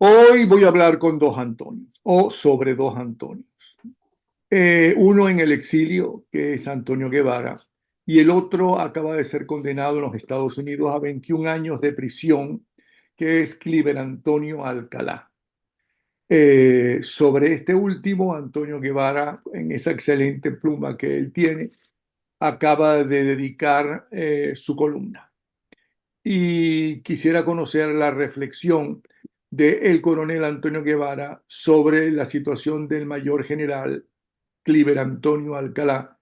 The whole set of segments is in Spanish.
Hoy voy a hablar con dos Antonios o sobre dos Antonios. Uno en el exilio, que es Antonio Guevara, y el otro acaba de ser condenado en los Estados Unidos a 21 años de prisión, que es Cliver Antonio Alcalá. Sobre este último, Antonio Guevara, en esa excelente pluma que él tiene, acaba de dedicar su columna. Y quisiera conocer la reflexión del coronel Antonio Guevara sobre la situación del mayor general Cliver Antonio Alcalá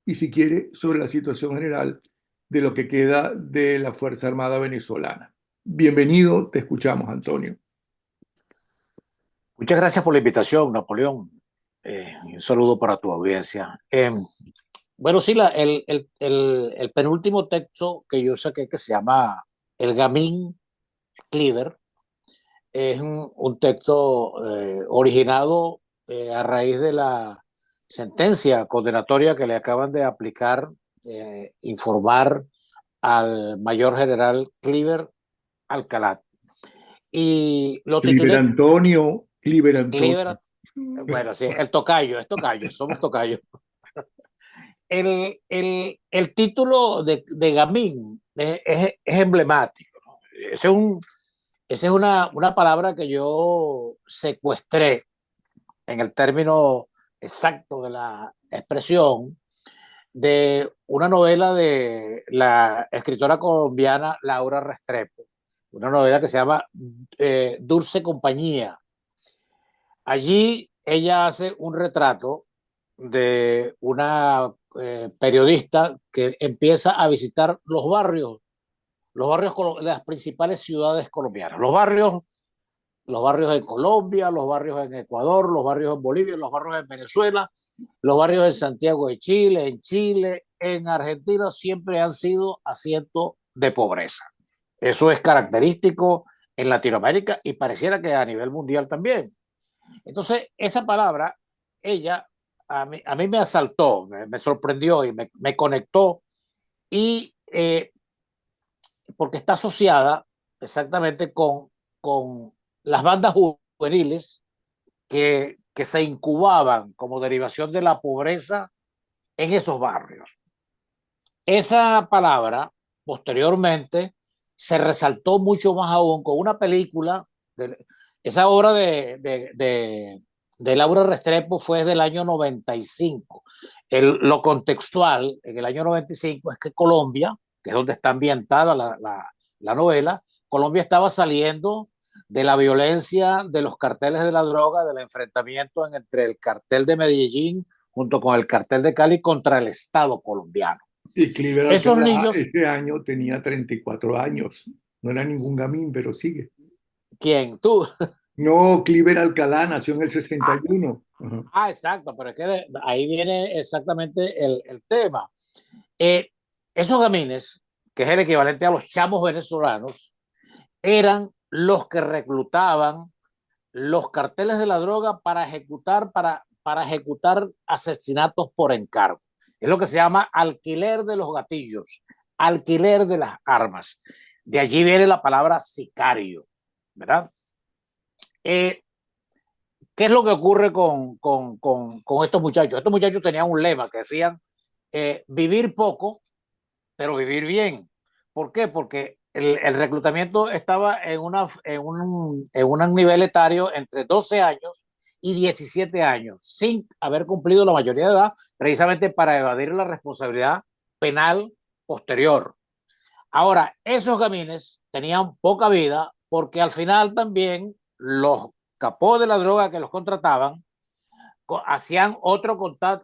y, si quiere, sobre la situación general de lo que queda de la Fuerza Armada venezolana. Bienvenido, te escuchamos, Antonio. Muchas gracias por la invitación, Napoleón. Un saludo para tu audiencia. Bueno, sí, el penúltimo texto que yo saqué, que se llama El Gamín Cliver, es un texto originado a raíz de la sentencia condenatoria que le acaban de aplicar, informar al mayor general Cliver Alcalá. Y lo titulé Cliver Antonio. Cliver. Bueno, sí, el tocayo, es tocayo, somos tocayo. El título de Gamín es emblemático, ¿no? Esa es una palabra que yo secuestré en el término exacto de la expresión de una novela de la escritora colombiana Laura Restrepo, una novela que se llama Dulce Compañía. Allí ella hace un retrato de una periodista que empieza a visitar los barrios de las principales ciudades colombianas, los barrios en Colombia, los barrios en Ecuador, los barrios en Bolivia, los barrios en Venezuela, los barrios en Santiago de Chile, en Argentina, siempre han sido asientos de pobreza. Eso es característico en Latinoamérica y pareciera que a nivel mundial también. Entonces, esa palabra, ella, a mí me asaltó, me sorprendió y me conectó, y porque está asociada exactamente con las bandas juveniles que se incubaban como derivación de la pobreza en esos barrios. Esa palabra, posteriormente, se resaltó mucho más aún con una película. Esa obra de Laura Restrepo fue del año 95. Lo contextual en el año 95 es que Colombia, que es donde está ambientada la novela, Colombia estaba saliendo de la violencia de los carteles de la droga, del enfrentamiento entre el cartel de Medellín junto con el cartel de Cali contra el Estado colombiano. Y Cliver Esos Alcalá niños, ese año tenía 34 años. No era ningún gamín, pero sigue. ¿quién? Tú. No, Cliver Alcalá nació en el 61. Ajá. Exacto, pero es que ahí viene exactamente el tema. Eh, Esos gamines, que es el equivalente a los chamos venezolanos, eran los que reclutaban los carteles de la droga para ejecutar asesinatos por encargo. Es lo que se llama alquiler de los gatillos, alquiler de las armas. De allí viene la palabra sicario, ¿verdad? Eh, ¿Qué es lo que ocurre con estos muchachos? Estos muchachos tenían un lema que decían vivir poco, pero vivir bien. ¿Por qué? Porque el reclutamiento estaba en un nivel etario entre 12 años y 17 años, sin haber cumplido la mayoría de edad, precisamente para evadir la responsabilidad penal posterior. Ahora, esos gamines tenían poca vida porque al final también los capós de la droga que los contrataban hacían otro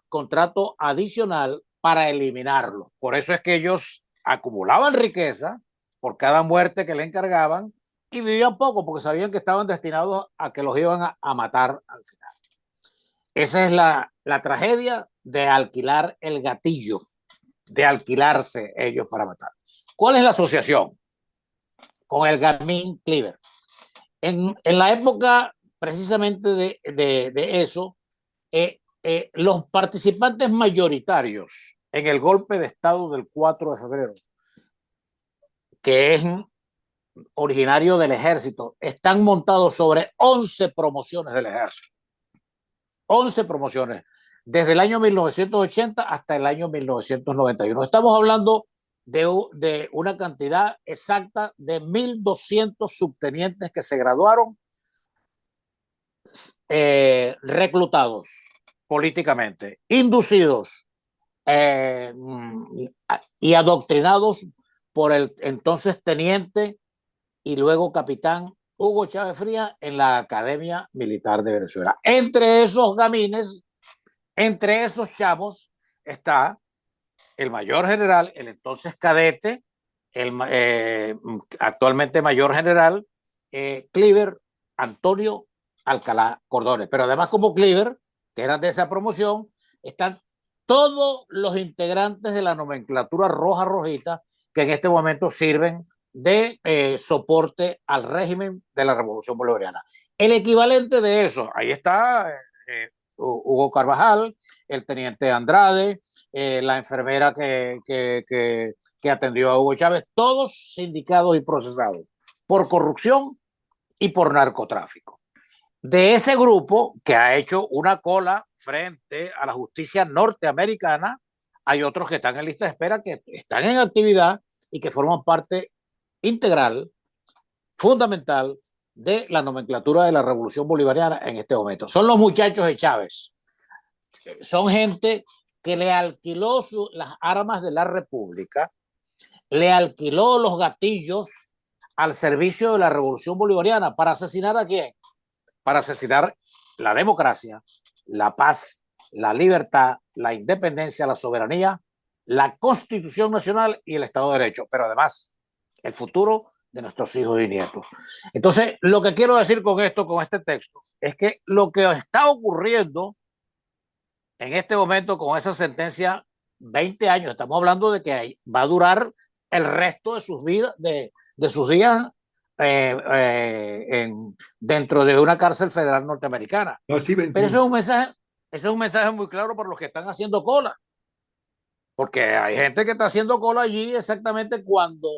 contrato adicional para eliminarlos. Por eso es que ellos acumulaban riqueza por cada muerte que le encargaban y vivían poco porque sabían que estaban destinados a que los iban a matar al final. Esa es la tragedia de alquilar el gatillo, de alquilarse ellos para matar. ¿Cuál es la asociación con el Gamín Cliver? En la época precisamente de eso, los participantes mayoritarios en el golpe de Estado del 4 de febrero, que es originario del ejército, están montados sobre 11 promociones del ejército. 11 promociones, desde el año 1980 hasta el año 1991. Estamos hablando de una cantidad exacta de 1.200 subtenientes que se graduaron reclutados políticamente, inducidos y adoctrinados por el entonces teniente y luego capitán Hugo Chávez Frías en la Academia Militar de Venezuela. Entre esos gamines, entre esos chavos, está el mayor general, el entonces cadete, actualmente mayor general, Cliver Antonio Alcalá Cordones. Pero además, como Cliver, que eran de esa promoción, están todos los integrantes de la nomenclatura roja rojita que en este momento sirven de soporte al régimen de la Revolución Bolivariana. El equivalente de eso, ahí está Hugo Carvajal, el teniente Andrade, la enfermera que atendió a Hugo Chávez, todos sindicados y procesados por corrupción y por narcotráfico. De ese grupo que ha hecho una cola frente a la justicia norteamericana, hay otros que están en lista de espera, que están en actividad y que forman parte integral, fundamental de la nomenclatura de la Revolución Bolivariana en este momento. Son los muchachos de Chávez. Son gente que le alquiló las armas de la República, le alquiló los gatillos al servicio de la Revolución Bolivariana. ¿Para asesinar a quién? Para asesinar la democracia, la paz, la libertad, la independencia, la soberanía, la Constitución Nacional y el Estado de Derecho, pero además el futuro de nuestros hijos y nietos. Entonces, lo que quiero decir con esto, con este texto, es que lo que está ocurriendo en este momento con esa sentencia, 20 años, estamos hablando de que va a durar el resto de sus vidas, de sus días dentro de una cárcel federal norteamericana. Casi Pero 21. eso es un mensaje muy claro para los que están haciendo cola, porque hay gente que está haciendo cola allí exactamente cuando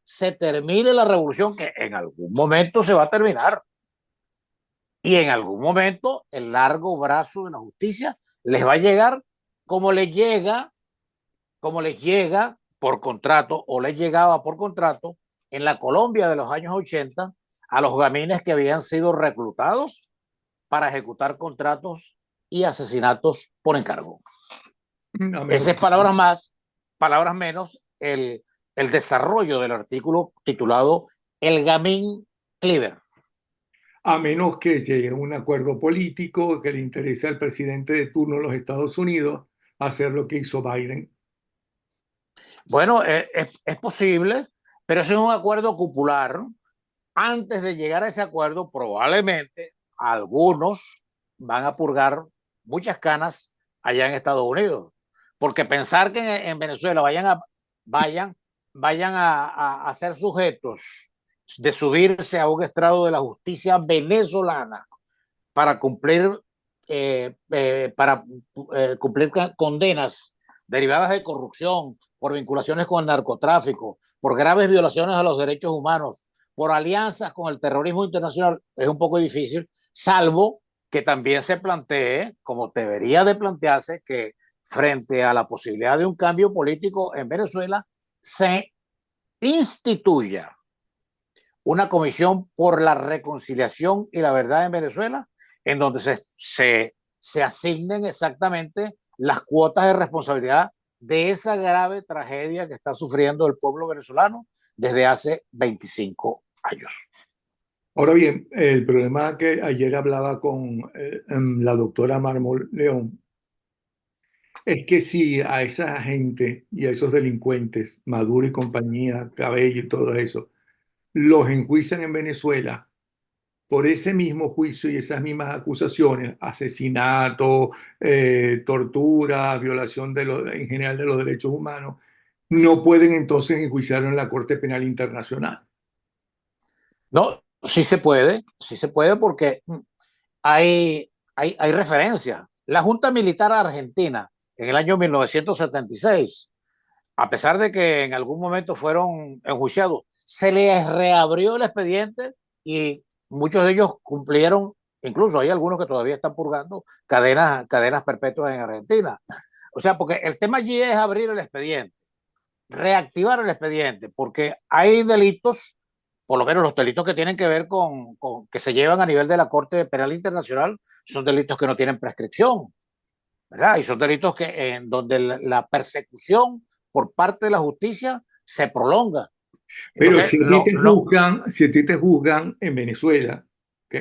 se termine la revolución, que en algún momento se va a terminar. Y en algún momento el largo brazo de la justicia les va a llegar como les llega, como les llega por contrato o les llegaba por contrato en la Colombia de los años 80 a los gamines que habían sido reclutados para ejecutar contratos y asesinatos por encargo. A menos Esa es palabras más, palabras menos, el desarrollo del artículo titulado El Gamín Cleaver. a menos que llegue a un acuerdo político que le interese al presidente de turno de los Estados Unidos hacer lo que hizo Biden. Bueno, es posible, pero es un acuerdo cupular. Antes de llegar a ese acuerdo, probablemente algunos van a purgar muchas canas allá en Estados Unidos. Porque pensar que en Venezuela vayan, vayan a ser sujetos de subirse a un estrado de la justicia venezolana para cumplir condenas derivadas de corrupción, por vinculaciones con el narcotráfico, por graves violaciones a los derechos humanos, por alianzas con el terrorismo internacional, es un poco difícil, salvo que también se plantee, como debería de plantearse, que frente a la posibilidad de un cambio político en Venezuela, se instituya una comisión por la reconciliación y la verdad en Venezuela, en donde se asignen exactamente las cuotas de responsabilidad de esa grave tragedia que está sufriendo el pueblo venezolano desde hace 25 años. Ahora bien, el problema que ayer hablaba con la doctora Mármol León es que si a esa gente y a esos delincuentes, Maduro y compañía, Cabello y todo eso, los enjuician en Venezuela por ese mismo juicio y esas mismas acusaciones, asesinato, tortura, violación en general de los derechos humanos, no pueden entonces enjuiciarlo en la Corte Penal Internacional. No, sí se puede porque hay referencias. La Junta Militar Argentina en el año 1976, a pesar de que en algún momento fueron enjuiciados, se les reabrió el expediente y muchos de ellos cumplieron, incluso hay algunos que todavía están purgando cadenas perpetuas en Argentina. O sea, porque el tema allí es abrir el expediente, reactivar el expediente, porque hay delitos, por lo menos los delitos que tienen que ver con que se llevan a nivel de la Corte Penal Internacional, son delitos que no tienen prescripción, ¿verdad? Y son delitos que en donde la persecución por parte de la justicia se prolonga. Pero Entonces, no, no, si a ti te juzgan en Venezuela, ¿ok?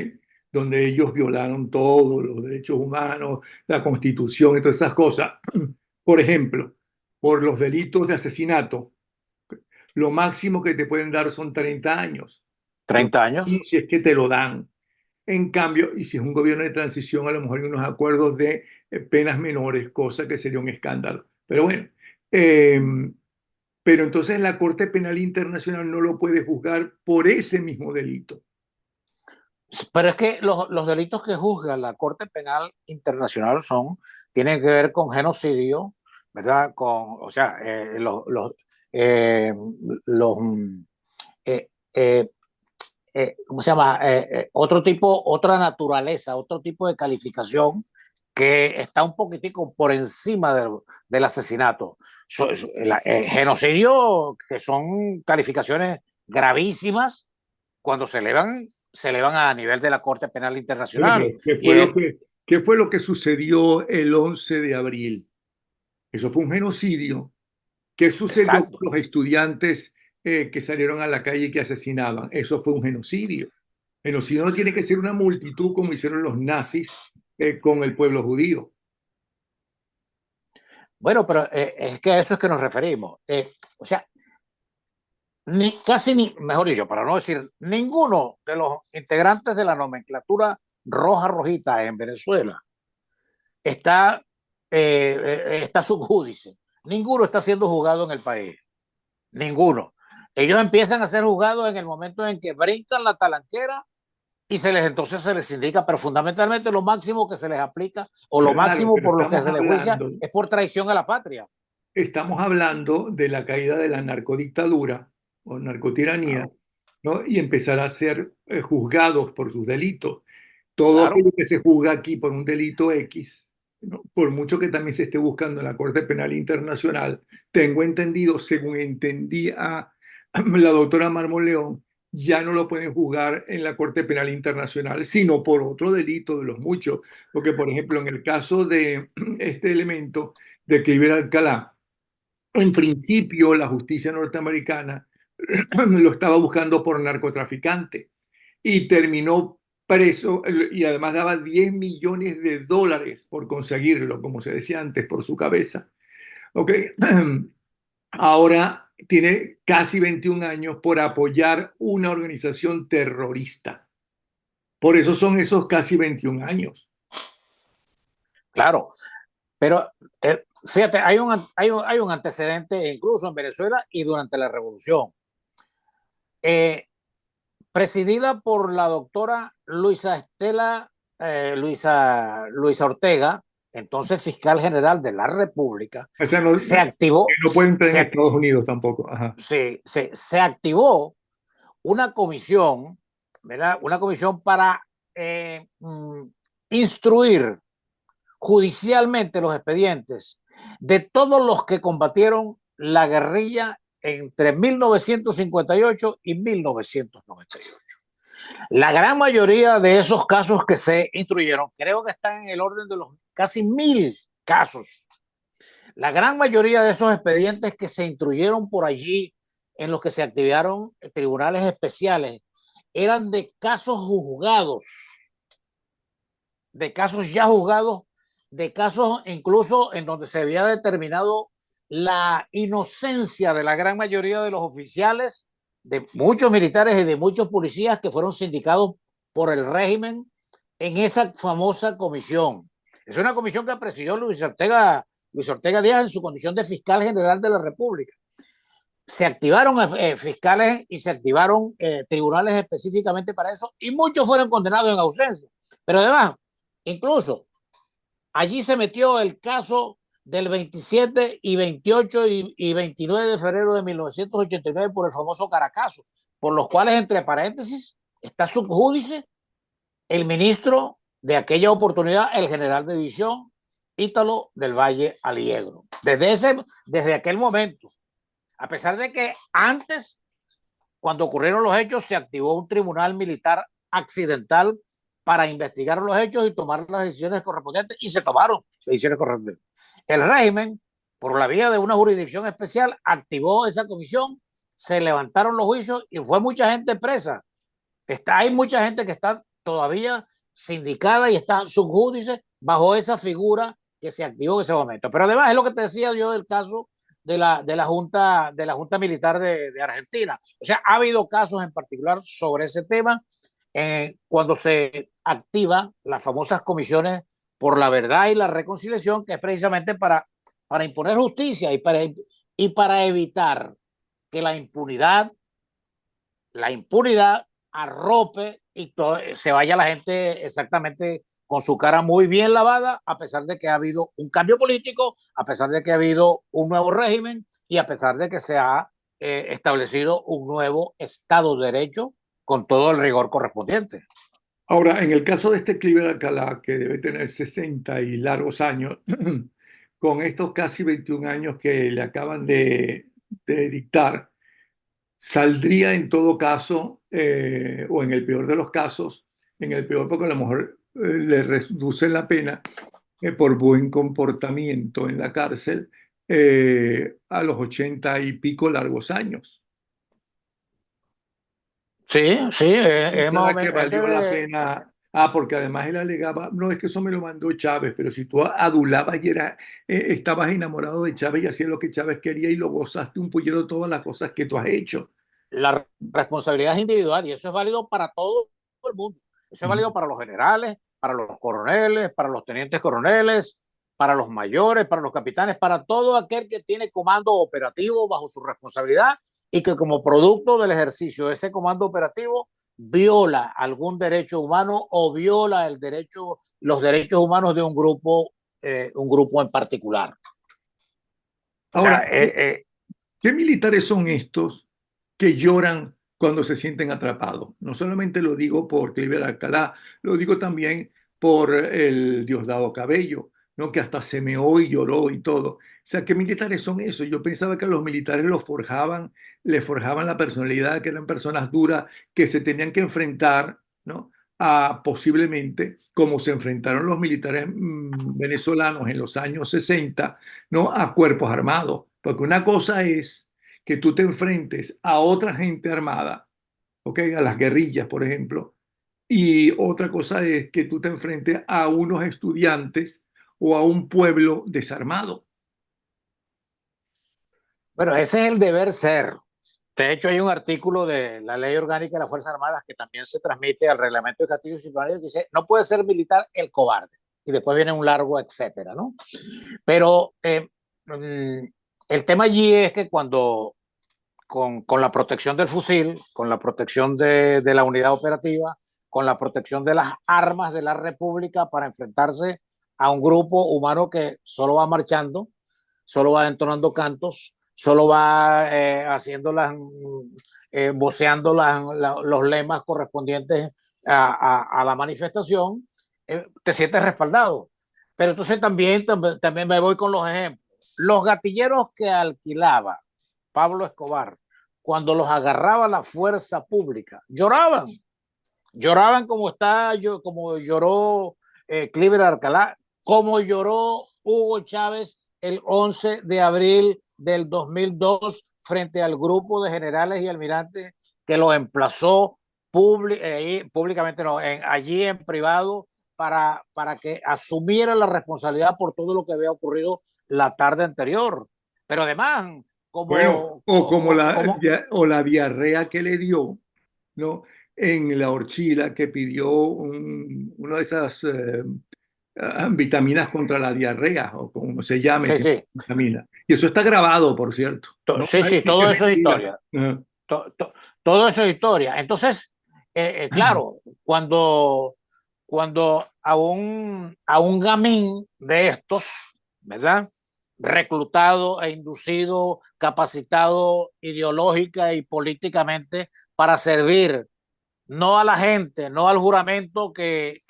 Donde ellos violaron todos los derechos humanos, la Constitución y todas esas cosas, por ejemplo, por los delitos de asesinato, lo máximo que te pueden dar son 30 años. Lo 30 máximo años. si es que te lo dan. En cambio, y si es un gobierno de transición, a lo mejor hay unos acuerdos de penas menores, cosa que sería un escándalo. Pero bueno, eh, pero entonces la Corte Penal Internacional no lo puede juzgar por ese mismo delito. Pero es que los delitos que juzga la Corte Penal Internacional tienen que ver con genocidio, ¿verdad? O sea, eh, los eh, eh, ¿cómo se llama? Otra naturaleza, otro tipo de calificación que está un poquitico por encima del asesinato. Genocidio, que son calificaciones gravísimas cuando se elevan a nivel de la Corte Penal Bueno, Internacional. pero Y qué fue lo que sucedió el 11 de abril? Eso fue un genocidio. ¿Qué sucedió con exacto, los estudiantes que salieron a la calle y que asesinaban? Eso fue un genocidio. Genocidio no tiene que ser una multitud como hicieron los nazis con el pueblo judío. bueno, pero es que a eso es que nos referimos. O sea, mejor dicho, para no decir, ninguno de los integrantes de la nomenclatura roja rojita en Venezuela está, está subjúdice. Ninguno está siendo juzgado en el país. Ninguno. Ellos empiezan a ser juzgados en el momento en que brincan la talanquera y entonces se les indica, pero fundamentalmente lo máximo que se les aplica o lo Claro, máximo pero por lo que se les juicia es por traición a la patria. estamos hablando de la caída de la narcodictadura o narcotiranía, Claro, ¿no? Y empezar a ser juzgados por sus delitos. Todo claro. aquello que se juzga aquí por un delito X, ¿no? Por mucho que también se esté buscando en la Corte Penal Internacional, tengo entendido, según entendí a la doctora Mármol León, ya no lo pueden juzgar en la Corte Penal Internacional, sino por otro delito de los muchos. Porque, por ejemplo, en el caso de este elemento de Cliver Alcalá, en principio la justicia norteamericana lo estaba buscando por narcotraficante y terminó preso y además daba 10 millones de dólares por conseguirlo, como se decía antes, por su cabeza. ¿Ok? Ahora tiene casi 21 años por apoyar una organización terrorista. Por eso son esos casi 21 años. Claro, pero fíjate, hay un antecedente incluso en Venezuela y durante la revolución. Eh, Presidida por la doctora Luisa Estela, Luisa Ortega, entonces fiscal general de la República, O sea, no, se activó, no puede entrar en Estados Unidos tampoco. Ajá. se activó una comisión, ¿verdad? Una comisión para instruir judicialmente los expedientes de todos los que combatieron la guerrilla entre 1958 y 1998. La gran mayoría de esos casos que se instruyeron, creo que están en el orden de los casi 1000 casos. La gran mayoría de esos expedientes que se instruyeron por allí, en los que se activaron tribunales especiales, eran de casos juzgados, de casos ya juzgados, de casos incluso en donde se había determinado la inocencia de la gran mayoría de los oficiales, de muchos militares y de muchos policías que fueron sindicados por el régimen en esa famosa comisión. Es una comisión que presidió Luis Ortega Díaz en su condición de fiscal general de la República. Se activaron fiscales y se activaron tribunales específicamente para eso y muchos fueron condenados en ausencia. Pero además, incluso allí se metió el caso del 27 y 28 y 29 de febrero de 1989 por el famoso Caracazo, por los cuales, entre paréntesis, está subjúdice el ministro de aquella oportunidad, el general de división Ítalo del Valle Aliegro. Desde aquel momento, a pesar de que antes, cuando ocurrieron los hechos, se activó un tribunal militar accidental para investigar los hechos y tomar las decisiones correspondientes, y se tomaron las decisiones correspondientes. El régimen, por la vía de una jurisdicción especial, activó esa comisión, se levantaron los juicios y fue mucha gente presa. Hay mucha gente que está todavía sindicada y está subjúdice bajo esa figura que se activó en ese momento. Pero además es lo que te decía yo del caso de la Junta Militar de Argentina. O sea, ha habido casos en particular sobre ese tema cuando se activa las famosas comisiones por la verdad y la reconciliación, que es precisamente para imponer justicia y para evitar que la impunidad arrope y se vaya la gente exactamente con su cara muy bien lavada, a pesar de que ha habido un cambio político, a pesar de que ha habido un nuevo régimen y a pesar de que se ha establecido un nuevo Estado de Derecho con todo el rigor correspondiente. Ahora, en el caso de este Cliver Alcalá, que debe tener 60 y largos años, con estos casi 21 años que le acaban de dictar, saldría en todo caso, o en el peor de los casos, en el peor porque a lo mejor le reducen la pena por buen comportamiento en la cárcel a los 80 y pico largos años. Sí, sí, es más o Pensaba que menos. Él valió la debe, pena. Porque además él alegaba, no es que eso me lo mandó Chávez, pero si tú adulabas y estabas enamorado de Chávez y hacías lo que Chávez quería y lo gozaste un puñero todas las cosas que tú has hecho. la responsabilidad es individual y eso es válido para todo el mundo. Eso es válido para los generales, para los coroneles, para los tenientes coroneles, para los mayores, para los capitanes, para todo aquel que tiene comando operativo bajo su responsabilidad y que como producto del ejercicio de ese comando operativo viola algún derecho humano o viola los derechos humanos de un grupo en particular. O Ahora, sea, ¿qué militares son estos que lloran cuando se sienten atrapados? No solamente lo digo por Cliver Alcalá, lo digo también por el Diosdado Cabello, ¿no? Que hasta se meó y lloró y todo. O sea, ¿qué militares son esos? Yo pensaba que los militares los forjaban, les forjaban la personalidad, que eran personas duras, que se tenían que enfrentar, ¿no? A posiblemente, como se enfrentaron los militares venezolanos en los años 60, ¿no? A cuerpos armados. Porque una cosa es que tú te enfrentes a otra gente armada, ¿ok? A las guerrillas, por ejemplo, y otra cosa es que tú te enfrentes a unos estudiantes o a un pueblo desarmado. bueno, ese es el deber ser. De hecho, hay un artículo de la Ley Orgánica de las Fuerzas Armadas que también se transmite al Reglamento de Castillo Disciplinario que dice, no puede ser militar el cobarde. Y después viene un largo etcétera, ¿no? Pero el tema allí es que cuando con la protección del fusil, con la protección de la unidad operativa, con la protección de las armas de la República para enfrentarse a un grupo humano que solo va marchando, solo va entonando cantos, solo va haciendo voceando los lemas correspondientes a la manifestación, te sientes respaldado. Pero entonces también me voy con los ejemplos. Los gatilleros que alquilaba Pablo Escobar, cuando los agarraba la fuerza pública, lloraban como lloró Cliver Alcalá, como lloró Hugo Chávez el 11 de abril del 2002 frente al grupo de generales y almirantes que lo emplazó públicamente, no, allí en privado, para que asumiera la responsabilidad por todo lo que había ocurrido la tarde anterior. Pero además, Bueno, como, o como como o la diarrea que le dio, ¿no? En la horchila que pidió una de esas vitaminas contra la diarrea, o como se llame sí, esa sí, vitamina. Y eso está grabado, por cierto. No sí, hay sí, que todo es eso es mentira. historia. Ajá. Todo eso es historia. Entonces, claro, cuando a un gamín de estos, ¿verdad? reclutado e inducido, capacitado ideológica y políticamente para servir no a la gente, no al juramento que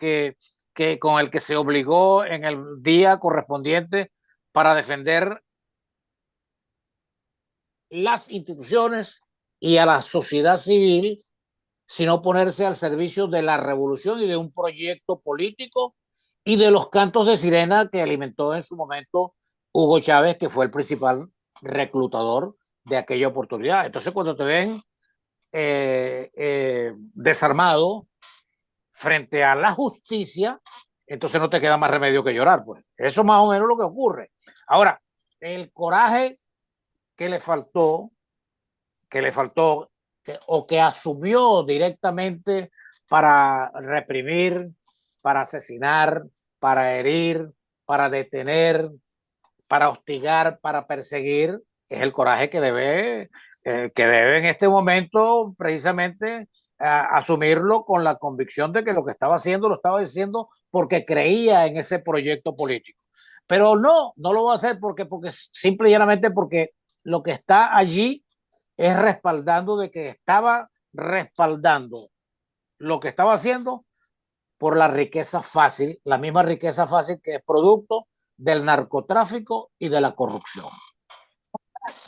con el que se obligó en el día correspondiente para defender las instituciones y a la sociedad civil, sino ponerse al servicio de la revolución y de un proyecto político y de los cantos de sirena que alimentó en su momento Hugo Chávez, que fue el principal reclutador de aquella oportunidad. Entonces, cuando te ven desarmado frente a la justicia, entonces no te queda más remedio que llorar. Pues eso es más o menos lo que ocurre. Ahora, el coraje que le faltó, o que asumió directamente para reprimir, para asesinar, para herir, para detener, para hostigar, para perseguir, es el coraje que debe en este momento precisamente asumirlo con la convicción de que lo que estaba haciendo lo estaba diciendo porque creía en ese proyecto político. Pero no lo va a hacer porque simple y llanamente porque lo que está allí es respaldando de que estaba respaldando lo que estaba haciendo por la riqueza fácil, la misma riqueza fácil que es producto del narcotráfico y de la corrupción.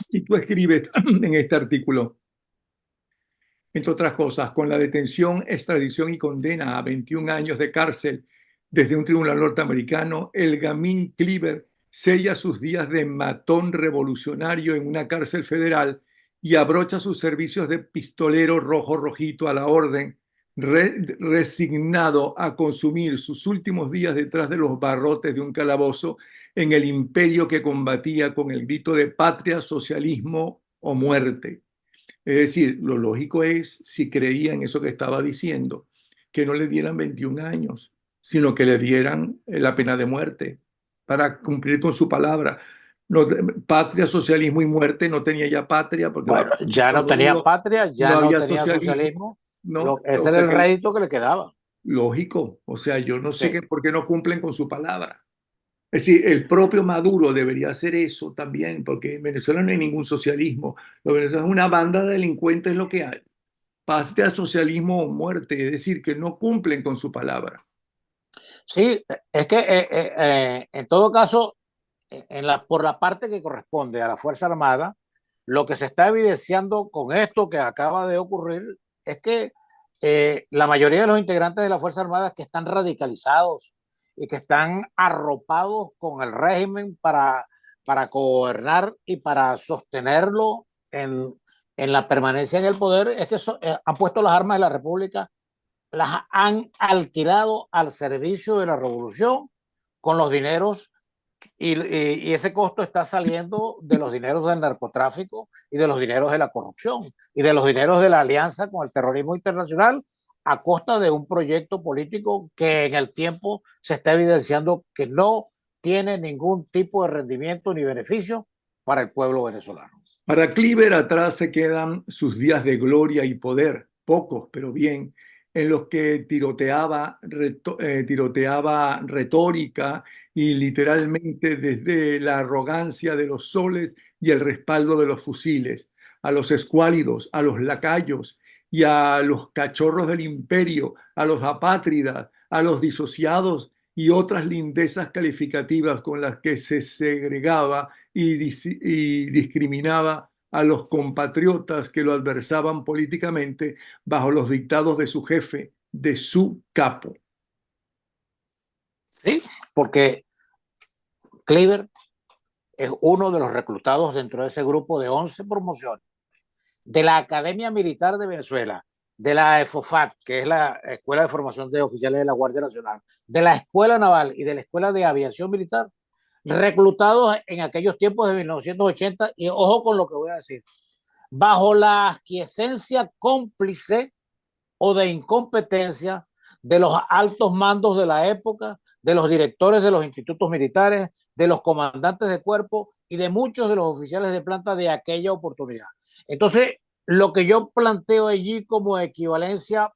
Y tú escribes en este artículo, entre otras cosas, con la detención, extradición y condena a 21 años de cárcel desde un tribunal norteamericano, el gamín Cleaver sella sus días de matón revolucionario en una cárcel federal y abrocha sus servicios de pistolero rojo rojito a la orden, resignado a consumir sus últimos días detrás de los barrotes de un calabozo en el imperio que combatía con el grito de patria, socialismo o muerte. Es decir, lo lógico es, si creía en eso que estaba diciendo, que no le dieran 21 años, sino que le dieran la pena de muerte para cumplir con su palabra. No, patria, socialismo y muerte, no tenía ya patria, porque Bueno, bajo ya no Estados tenía Unidos patria, no ya no había tenía socialismo, socialismo, ¿no? ese O era sea el que rédito que le quedaba. lógico, o sea, yo no sé Sí, por qué no cumplen con su palabra. Es decir, el propio Maduro debería hacer eso también, porque en Venezuela no hay ningún socialismo. Lo Venezuela es una banda de delincuentes lo que hay. Paste a socialismo o muerte, es decir, que no cumplen con su palabra. sí, es que en todo caso, por la parte que corresponde a la Fuerza Armada, lo que se está evidenciando con esto que acaba de ocurrir es que la mayoría de los integrantes de la Fuerza Armada que están radicalizados y que están arropados con el régimen para gobernar y para sostenerlo en la permanencia en el poder, es que han puesto las armas de la República, las han alquilado al servicio de la revolución con los dineros y ese costo está saliendo de los dineros del narcotráfico y de los dineros de la corrupción y de los dineros de la alianza con el terrorismo internacional a costa de un proyecto político que en el tiempo se está evidenciando que no tiene ningún tipo de rendimiento ni beneficio para el pueblo venezolano. Para Cliver atrás se quedan sus días de gloria y poder, pocos, pero bien, en los que tiroteaba retórica y literalmente desde la arrogancia de los soles y el respaldo de los fusiles, a los escuálidos, a los lacayos y a los cachorros del imperio, a los apátridas, a los disociados y otras lindezas calificativas con las que se segregaba y discriminaba a los compatriotas que lo adversaban políticamente bajo los dictados de su jefe, de su capo. ¿Sí? Porque Cleaver es uno de los reclutados dentro de ese grupo de 11 promociones de la Academia Militar de Venezuela, de la EFOFAT, que es la Escuela de Formación de Oficiales de la Guardia Nacional, de la Escuela Naval y de la Escuela de Aviación Militar, reclutados en aquellos tiempos de 1980, y ojo con lo que voy a decir, bajo la aquiescencia cómplice o de incompetencia de los altos mandos de la época, de los directores de los institutos militares, de los comandantes de cuerpo y de muchos de los oficiales de planta de aquella oportunidad. Entonces, lo que yo planteo allí como equivalencia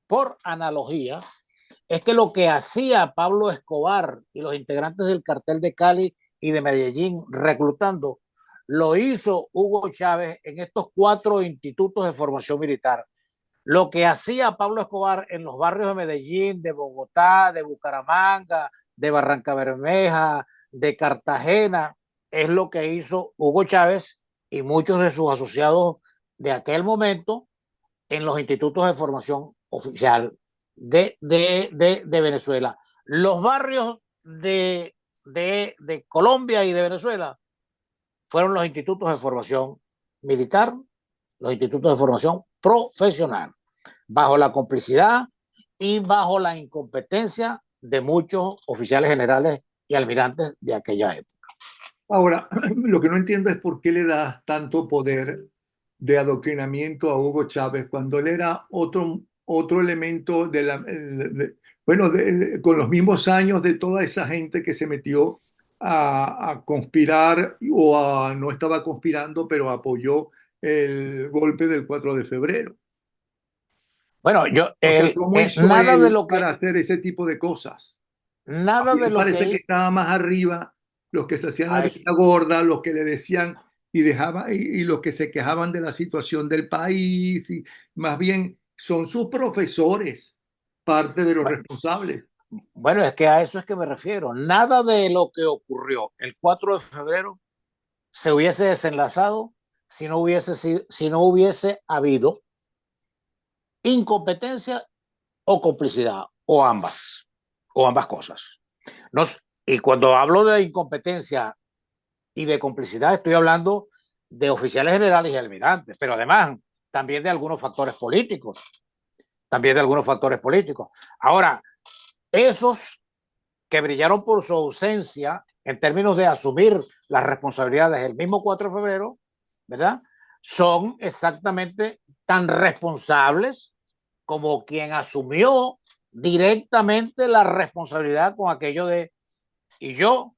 por analogía es que lo que hacía Pablo Escobar y los integrantes del cartel de Cali y de Medellín reclutando, lo hizo Hugo Chávez en estos 4 institutos de formación militar. Lo que hacía Pablo Escobar en los barrios de Medellín, de Bogotá, de Bucaramanga, de Barranca Bermeja, de Cartagena, es lo que hizo Hugo Chávez y muchos de sus asociados de aquel momento en los institutos de formación oficial de Venezuela. Los barrios de Colombia y de Venezuela fueron los institutos de formación militar, los institutos de formación profesional, bajo la complicidad y bajo la incompetencia de muchos oficiales generales y almirantes de aquella época. Ahora, lo que no entiendo es por qué le das tanto poder de adoctrinamiento a Hugo Chávez cuando él era otro elemento de la, bueno, con los mismos años de toda esa gente que se metió a conspirar no estaba conspirando, pero apoyó el golpe del 4 de febrero. Bueno, O sea, ¿cómo hizo él para hacer ese tipo de cosas? A nada mí de me lo que parece que él, estaba más arriba los que se hacían la a eso, vista gorda, los que le decían y los que se quejaban de la situación del país, y más bien son sus profesores parte de los responsables. bueno, es que a eso es que me refiero. Nada de lo que ocurrió el 4 de febrero se hubiese desenlazado si no hubiese habido incompetencia o complicidad, o ambas cosas. Nos, y cuando hablo de incompetencia y de complicidad, estoy hablando de oficiales generales y almirantes, pero además también de algunos factores políticos, también de algunos factores políticos. Ahora, esos que brillaron por su ausencia en términos de asumir las responsabilidades el mismo 4 de febrero, ¿verdad? Son exactamente tan responsables como quien asumió directamente la responsabilidad con aquello de, y yo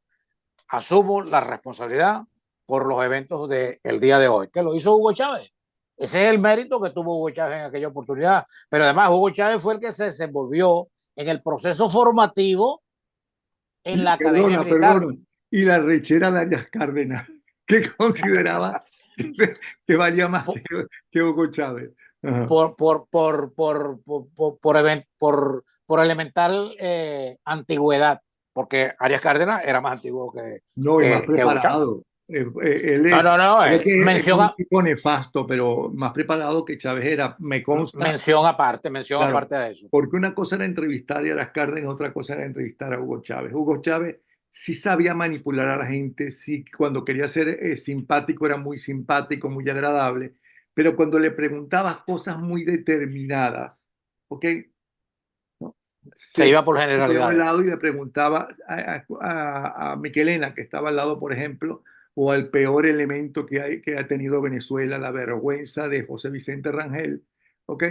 asumo la responsabilidad por los eventos del día de hoy, que lo hizo Hugo Chávez. Ese es el mérito que tuvo Hugo Chávez en aquella oportunidad. Pero además Hugo Chávez fue el que se desenvolvió en el proceso formativo en la academia militar. Perdona. Y la rechera de Arias Cárdenas, que consideraba que valía más por, que Hugo Chávez. Ajá. por elemental antigüedad, porque Arias Cárdenas era más antiguo No, y más que Hugo Chávez. preparado. Él No, no, no, es que es un menciona, tipo nefasto, pero más preparado que Chávez era, me consta. mención Claro, aparte de eso. porque una cosa era entrevistar a Arias Cárdenas, otra cosa era entrevistar a Hugo Chávez. Hugo Chávez sí sabía manipular a la gente, sí, cuando quería ser simpático era muy simpático, muy agradable, pero cuando le preguntabas cosas muy determinadas, ¿ok? ¿No? Se Se iba por quedaba al lado generalidades. y le preguntaba a Miquelena, que estaba al lado, por ejemplo, o al peor elemento que ha tenido Venezuela, la vergüenza de José Vicente Rangel, ¿ok?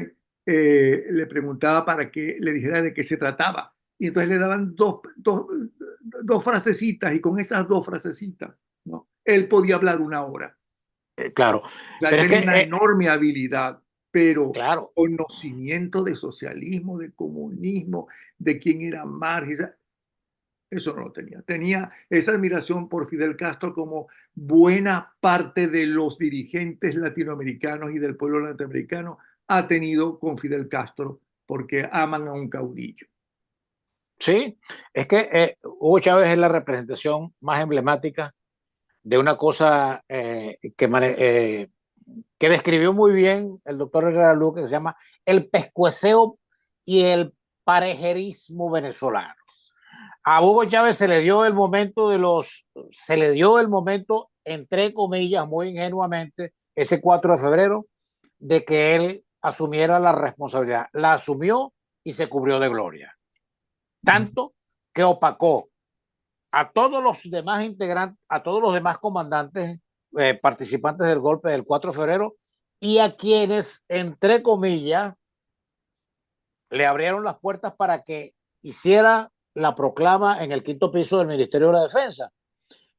Le preguntaba para que le dijera de qué se trataba. Y entonces le daban dos frasecitas y con esas dos frasecitas, ¿no? Él podía hablar una hora. Claro, O sea, él pero es que, tenía una enorme habilidad, pero claro, conocimiento de socialismo, de comunismo, de quién era Marx, eso no lo tenía. Tenía esa admiración por Fidel Castro como buena parte de los dirigentes latinoamericanos y del pueblo latinoamericano ha tenido con Fidel Castro porque aman a un caudillo. sí, es que Hugo Chávez es la representación más emblemática de una cosa que describió muy bien el doctor Herrera Luz, que se llama el pescueceo y el parejerismo venezolano. A Hugo Chávez se le dio el momento, entre comillas, muy ingenuamente, ese 4 de febrero, de que él asumiera la responsabilidad. La asumió y se cubrió de gloria. Tanto que opacó a todos los demás integrantes, a todos los demás comandantes participantes del golpe del 4 de febrero y a quienes, entre comillas, le abrieron las puertas para que hiciera la proclama en el quinto piso del Ministerio de la Defensa.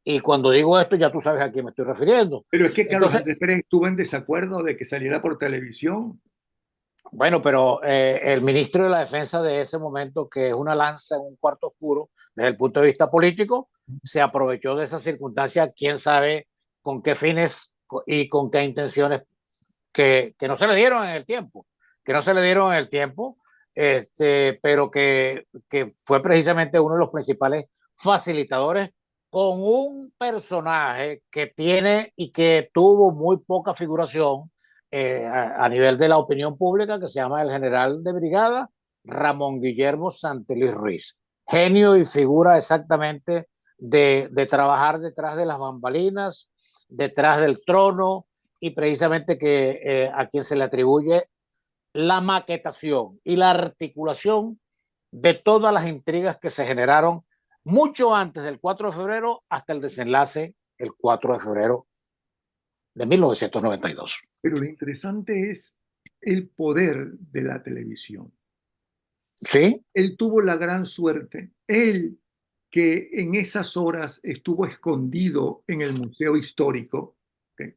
Y cuando digo esto, ya tú sabes a quién me estoy refiriendo. Pero es que Carlos Entonces, Andrés Pérez estuvo en desacuerdo de que saliera por televisión. bueno, pero el ministro de la Defensa de ese momento, que es una lanza en un cuarto oscuro desde el punto de vista político, se aprovechó de esa circunstancia, quién sabe con qué fines y con qué intenciones que no se le dieron en el tiempo, que no se le dieron en el tiempo, pero que fue precisamente uno de los principales facilitadores con un personaje que tiene y que tuvo muy poca figuración a nivel de la opinión pública, que se llama el general de brigada Ramón Guillermo Santeluis Ruiz. Genio y figura exactamente de trabajar detrás de las bambalinas, detrás del trono, y precisamente que a quien se le atribuye la maquetación y la articulación de todas las intrigas que se generaron mucho antes del 4 de febrero hasta el desenlace el 4 de febrero de 1992. Pero lo interesante es el poder de la televisión. ¿Sí? Él tuvo la gran suerte, él que en esas horas estuvo escondido en el Museo Histórico, ¿ok?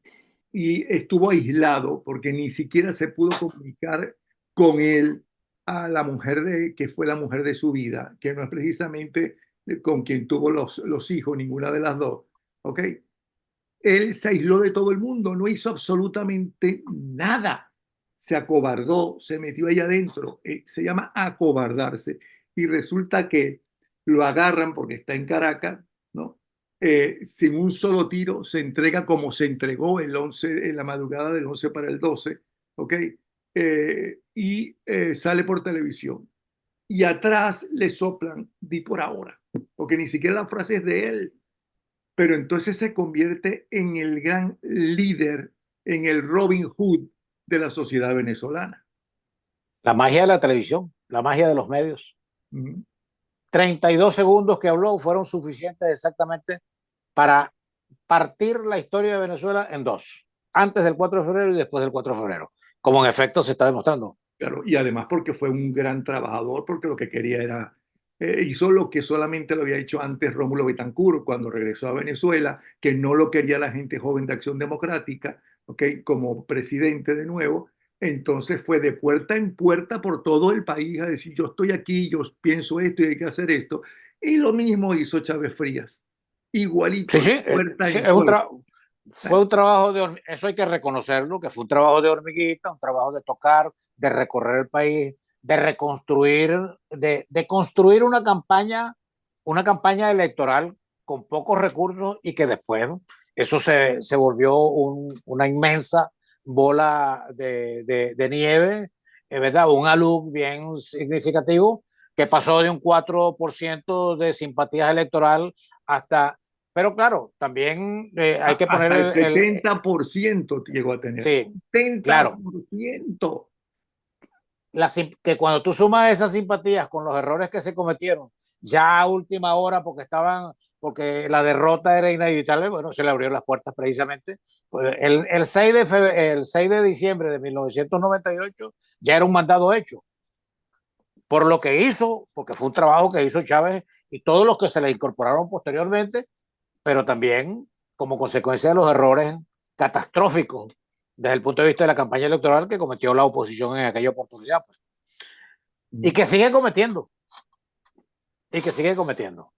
Y estuvo aislado porque ni siquiera se pudo comunicar con él a la mujer que fue la mujer de su vida, que no es precisamente con quien tuvo los hijos, ninguna de las dos, ¿ok? Él se aisló de todo el mundo, no hizo absolutamente nada. Se acobardó, se metió ahí adentro. Se llama acobardarse. Y resulta que lo agarran porque está en Caracas, ¿no? Sin un solo tiro, se entrega como se entregó el 11, en la madrugada del 11 para el 12, ¿ok? Sale por televisión. Y atrás le soplan, di por ahora, porque ni siquiera la frase es de él, pero entonces se convierte en el gran líder, en el Robin Hood de la sociedad venezolana. La magia de la televisión, la magia de los medios. Mm. 32 segundos que habló fueron suficientes exactamente para partir la historia de Venezuela en dos, antes del 4 de febrero y después del 4 de febrero, como en efecto se está demostrando. Claro, y además porque fue un gran trabajador, porque lo que quería era, hizo lo que solamente lo había hecho antes Rómulo Betancourt cuando regresó a Venezuela, que no lo quería la gente joven de Acción Democrática, ¿ok? Como presidente de nuevo. Entonces fue de puerta en puerta por todo el país a decir, yo estoy aquí, yo pienso esto y hay que hacer esto. Y lo mismo hizo Chávez Frías, Sí, igualito, de sí, puerta sí en puerta. fue un trabajo de, eso hay que reconocerlo, que fue un trabajo de hormiguita, un trabajo de tocar, de recorrer el país, de reconstruir, de construir una campaña electoral con pocos recursos y que después eso se volvió una inmensa bola de nieve, es verdad, un alud bien significativo que pasó de un 4% de simpatía electoral hasta, pero claro, también hay que poner Hasta el 70% llegó a tener. sí, setenta claro, por ciento que cuando tú sumas esas simpatías con los errores que se cometieron ya a última hora porque la derrota era inevitable, bueno, se le abrieron las puertas precisamente. Pues el 6 de diciembre de 1998 ya era un mandado hecho por lo que hizo, porque fue un trabajo que hizo Chávez y todos los que se le incorporaron posteriormente, pero también como consecuencia de los errores catastróficos desde el punto de vista de la campaña electoral que cometió la oposición en aquella oportunidad. Pues. Y que sigue cometiendo. Y que sigue cometiendo.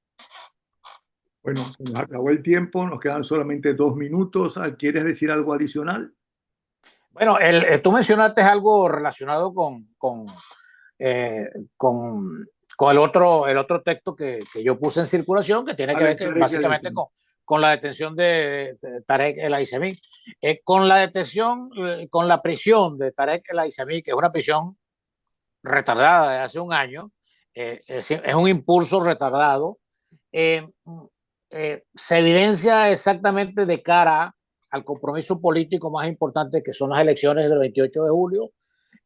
Bueno, se nos acabó el tiempo, nos quedan solamente 2 minutos. ¿Quieres decir algo adicional? Bueno, tú mencionaste algo relacionado eh, con, con el otro texto que yo puse en circulación, que tiene A que ver ver, que Tarek, básicamente con la detención de Tarek El Aissami. Con la detención, con la prisión de Tarek El Aissami, que es una prisión retardada de hace un año, es un impulso retardado, eh, se evidencia exactamente de cara al compromiso político más importante que son las elecciones del 28 de julio,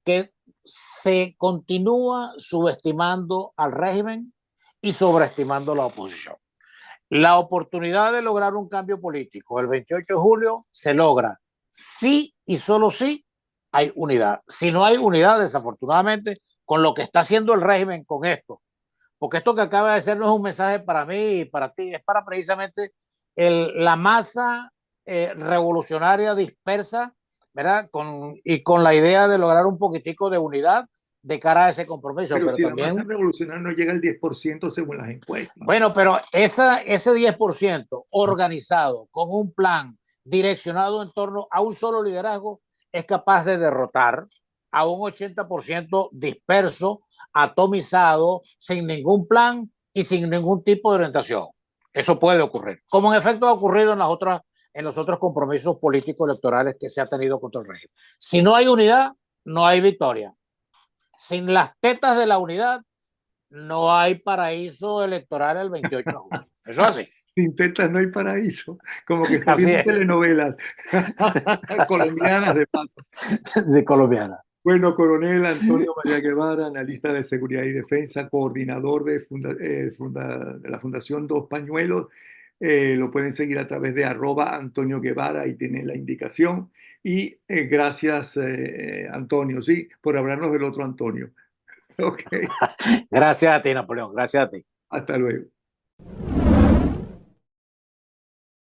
que se continúa subestimando al régimen y sobreestimando la oposición. La oportunidad de lograr un cambio político el 28 de julio se logra sí y solo sí hay unidad. Si no hay unidad, desafortunadamente, con lo que está haciendo el régimen con esto, porque esto que acaba de ser no es un mensaje para mí y para ti, es para precisamente la masa revolucionaria dispersa, ¿verdad? Y con la idea de lograr un poquitico de unidad de cara a ese compromiso, Pero pero si la masa también, revolucionaria no llega al 10% según las encuestas. bueno, pero ese 10% organizado con un plan direccionado en torno a un solo liderazgo es capaz de derrotar a un 80% disperso, atomizado, sin ningún plan y sin ningún tipo de orientación. Eso puede ocurrir, como en efecto ha ocurrido en los otros compromisos políticos electorales que se ha tenido contra el régimen. Si no hay unidad, no hay victoria. Sin las tetas de la unidad, no hay paraíso electoral el 28 de julio. Eso es así. Sin tetas no hay paraíso, como que está Así viendo es, telenovelas colombianas de paso. de colombiana. Bueno, coronel Antonio María Guevara, analista de seguridad y defensa, coordinador de la Fundación Dos Pañuelos. Lo pueden seguir a través de @Antonio Guevara, y tienen la indicación. Y gracias, Antonio, sí, por hablarnos del otro Antonio. Ok, Gracias a ti, Napoleón. Gracias a ti. hasta luego.